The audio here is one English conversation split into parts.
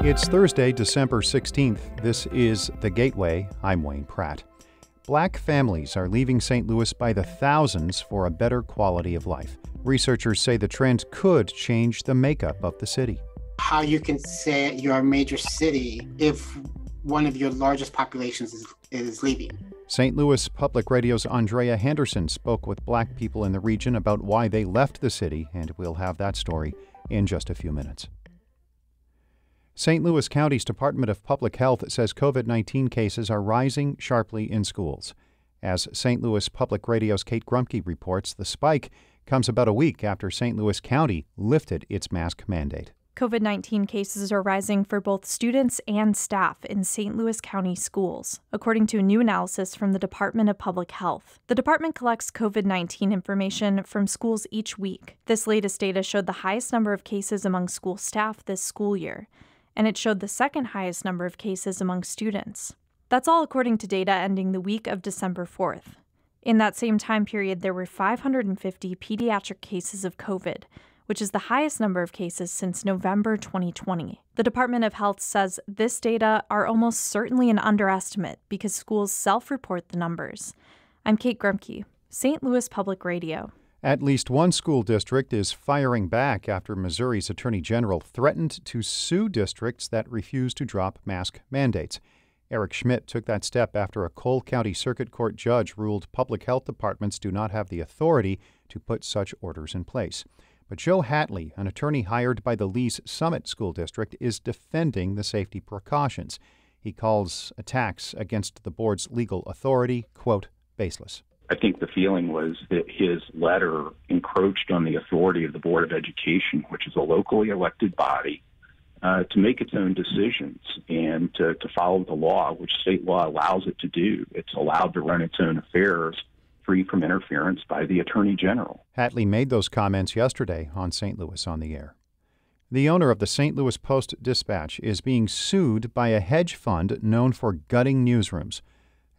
It's Thursday, December 16th. This is The Gateway. I'm Wayne Pratt. Black families are leaving St. Louis by the thousands for a better quality of life. Researchers say the trend could change the makeup of the city. How you can say you're a major city if one of your largest populations is leaving. St. Louis Public Radio's Andrea Henderson spoke with black people in the region about why they left the city, and we'll have that story in just a few minutes. St. Louis County's Department of Public Health says COVID-19 cases are rising sharply in schools. As St. Louis Public Radio's Kate Grumke reports, the spike comes about a week after St. Louis County lifted its mask mandate. COVID-19 cases are rising for both students and staff in St. Louis County schools, according to a new analysis from the Department of Public Health. The department collects COVID-19 information from schools each week. This latest data showed the highest number of cases among school staff this school year, and it showed the second highest number of cases among students. That's all according to data ending the week of December 4th. In that same time period, there were 550 pediatric cases of COVID, which is the highest number of cases since November 2020. The Department of Health says this data are almost certainly an underestimate because schools self-report the numbers. I'm Kate Grumke, St. Louis Public Radio. At least one school district is firing back after Missouri's Attorney General threatened to sue districts that refuse to drop mask mandates. Eric Schmidt took that step after a Cole County Circuit Court judge ruled public health departments do not have the authority to put such orders in place. But Joe Hatley, an attorney hired by the Lee's Summit School District, is defending the safety precautions. He calls attacks against the board's legal authority, quote, baseless. I think the feeling was that his letter encroached on the authority of the Board of Education, which is a locally elected body, to make its own decisions and to follow the law, which state law allows it to do. It's allowed to run its own affairs free from interference by the Attorney General. Hatley made those comments yesterday on St. Louis on the Air. The owner of the St. Louis Post-Dispatch is being sued by a hedge fund known for gutting newsrooms.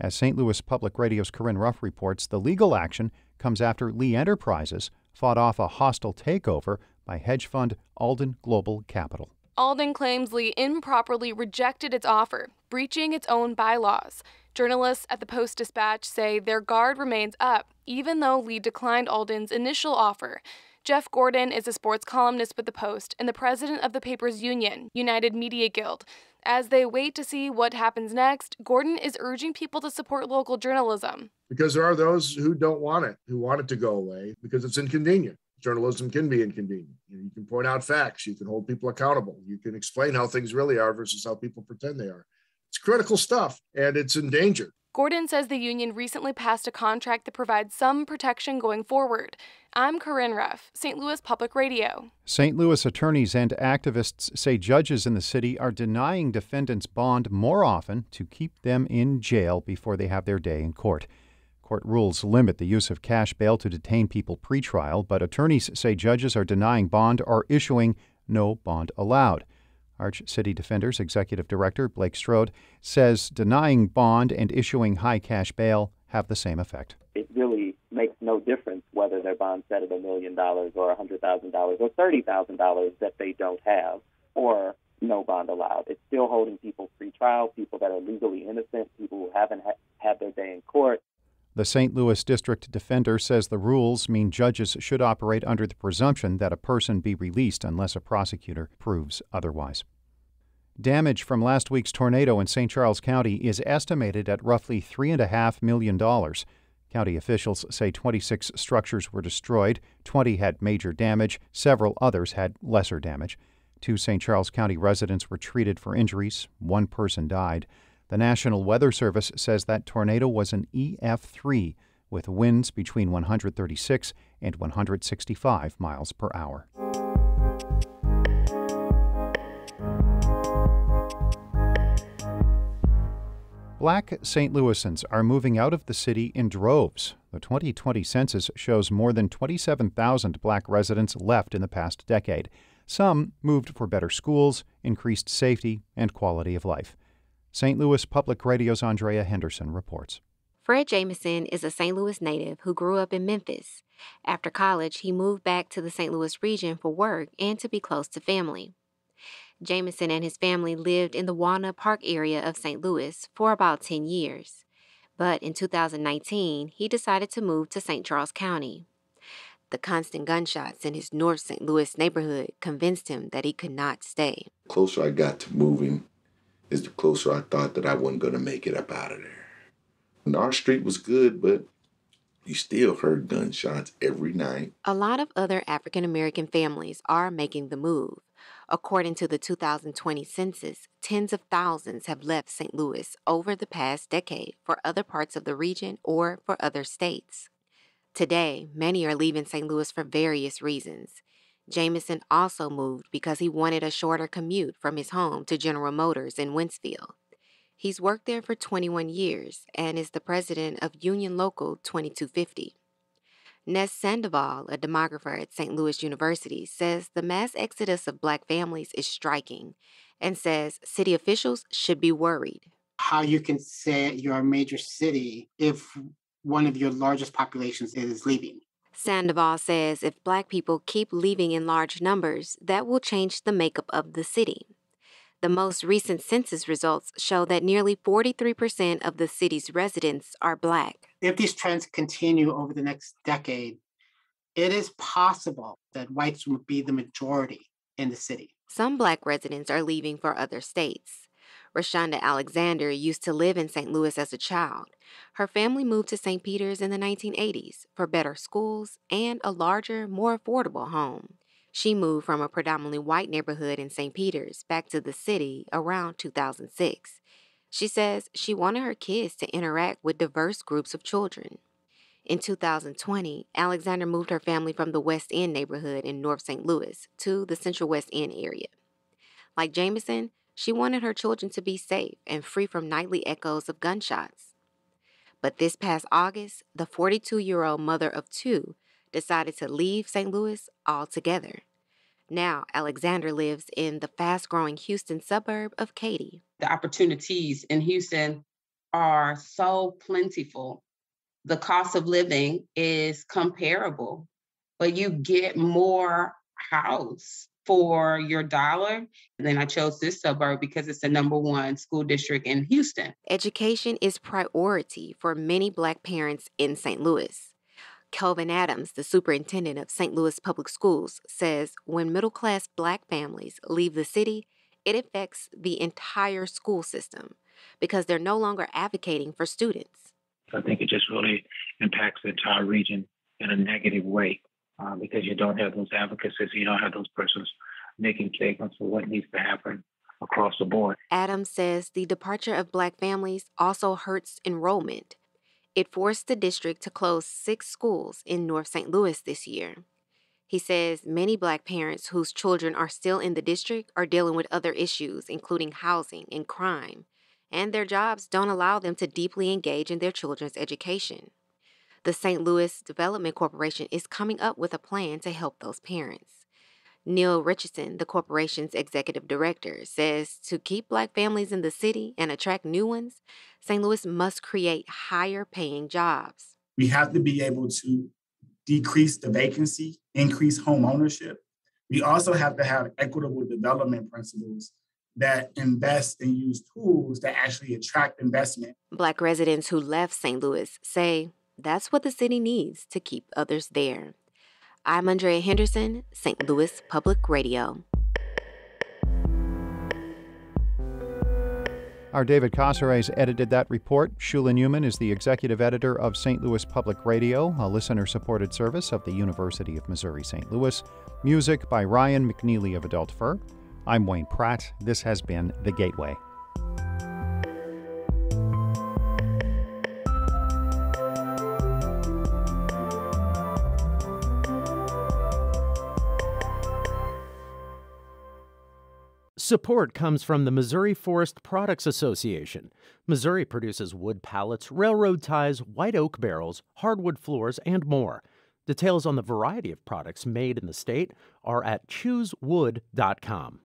As St. Louis Public Radio's Corinne Ruff reports, the legal action comes after Lee Enterprises fought off a hostile takeover by hedge fund Alden Global Capital. Alden claims Lee improperly rejected its offer, breaching its own bylaws. Journalists at the Post-Dispatch say their guard remains up, even though Lee declined Alden's initial offer. Jeff Gordon is a sports columnist with the Post and the president of the paper's union, United Media Guild. As they wait to see what happens next, Gordon is urging people to support local journalism. Because there are those who don't want it, who want it to go away because it's inconvenient. Journalism can be inconvenient. You can point out facts. You can hold people accountable. You can explain how things really are versus how people pretend they are. It's critical stuff, and it's endangered. Gordon says the union recently passed a contract that provides some protection going forward. I'm Corinne Ruff, St. Louis Public Radio. St. Louis attorneys and activists say judges in the city are denying defendants bond more often to keep them in jail before they have their day in court. Court rules limit the use of cash bail to detain people pretrial, but attorneys say judges are denying bond or issuing no bond allowed. Arch City Defenders Executive Director Blake Strode says denying bond and issuing high cash bail have the same effect. It really makes no difference whether their bond set at $1 million or $100,000 or $30,000 that they don't have, or no bond allowed. It's still holding people pre-trial, people that are legally innocent, people who haven't had their day in court. The St. Louis District Defender says the rules mean judges should operate under the presumption that a person be released unless a prosecutor proves otherwise. Damage from last week's tornado in St. Charles County is estimated at roughly $3.5 million. County officials say 26 structures were destroyed, 20 had major damage, several others had lesser damage. 2 St. Charles County residents were treated for injuries. 1 person died. The National Weather Service says that tornado was an EF3 with winds between 136 and 165 miles per hour. Black St. Louisans are moving out of the city in droves. The 2020 census shows more than 27,000 black residents left in the past decade. Some moved for better schools, increased safety, and quality of life. St. Louis Public Radio's Andrea Henderson reports. Fred Jamison is a St. Louis native who grew up in Memphis. After college, he moved back to the St. Louis region for work and to be close to family. Jameson and his family lived in the Walnut Park area of St. Louis for about 10 years. But in 2019, he decided to move to St. Charles County. The constant gunshots in his North St. Louis neighborhood convinced him that he could not stay. The closer I got to moving is the closer I thought that I wasn't going to make it up out of there. And our street was good, but you still heard gunshots every night. A lot of other African American families are making the move. According to the 2020 census, tens of thousands have left St. Louis over the past decade for other parts of the region or for other states. Today, many are leaving St. Louis for various reasons. Jameson also moved because he wanted a shorter commute from his home to General Motors in Wentzville. He's worked there for 21 years and is the president of Union Local 2250. Ness Sandoval, a demographer at St. Louis University, says the mass exodus of Black families is striking and says city officials should be worried. How you can say you're a major city if one of your largest populations is leaving. Sandoval says if Black people keep leaving in large numbers, that will change the makeup of the city. The most recent census results show that nearly 43% of the city's residents are Black. If these trends continue over the next decade, it is possible that whites will be the majority in the city. Some Black residents are leaving for other states. Rashonda Alexander used to live in St. Louis as a child. Her family moved to St. Peter's in the 1980s for better schools and a larger, more affordable home. She moved from a predominantly white neighborhood in St. Peter's back to the city around 2006. She says she wanted her kids to interact with diverse groups of children. In 2020, Alexander moved her family from the West End neighborhood in North St. Louis to the Central West End area. Like Jameson, she wanted her children to be safe and free from nightly echoes of gunshots. But this past August, the 42-year-old mother of two decided to leave St. Louis altogether. Now, Alexander lives in the fast-growing Houston suburb of Katy. The opportunities in Houston are so plentiful. The cost of living is comparable, but you get more house for your dollar. And then I chose this suburb because it's the #1 school district in Houston. Education is priority for many Black parents in St. Louis. Kelvin Adams, the superintendent of St. Louis Public Schools, says when middle-class Black families leave the city, it affects the entire school system because they're no longer advocating for students. I think it just really impacts the entire region in a negative way because you don't have those advocacies, you don't have those persons making statements for what needs to happen across the board. Adams says the departure of Black families also hurts enrollment. It forced the district to close 6 schools in North St. Louis this year. He says many Black parents whose children are still in the district are dealing with other issues, including housing and crime, and their jobs don't allow them to deeply engage in their children's education. The St. Louis Development Corporation is coming up with a plan to help those parents. Neil Richardson, the corporation's executive director, says to keep Black families in the city and attract new ones, St. Louis must create higher-paying jobs. We have to be able to decrease the vacancy, increase home ownership. We also have to have equitable development principles that invest and use tools that actually attract investment. Black residents who left St. Louis say that's what the city needs to keep others there. I'm Andrea Henderson, St. Louis Public Radio. Our David Casares edited that report. Shula Newman is the executive editor of St. Louis Public Radio, a listener-supported service of the University of Missouri-St. Louis. Music by Ryan McNeely of Adult Fur. I'm Wayne Pratt. This has been The Gateway. Support comes from the Missouri Forest Products Association. Missouri produces wood pallets, railroad ties, white oak barrels, hardwood floors, and more. Details on the variety of products made in the state are at choosewood.com.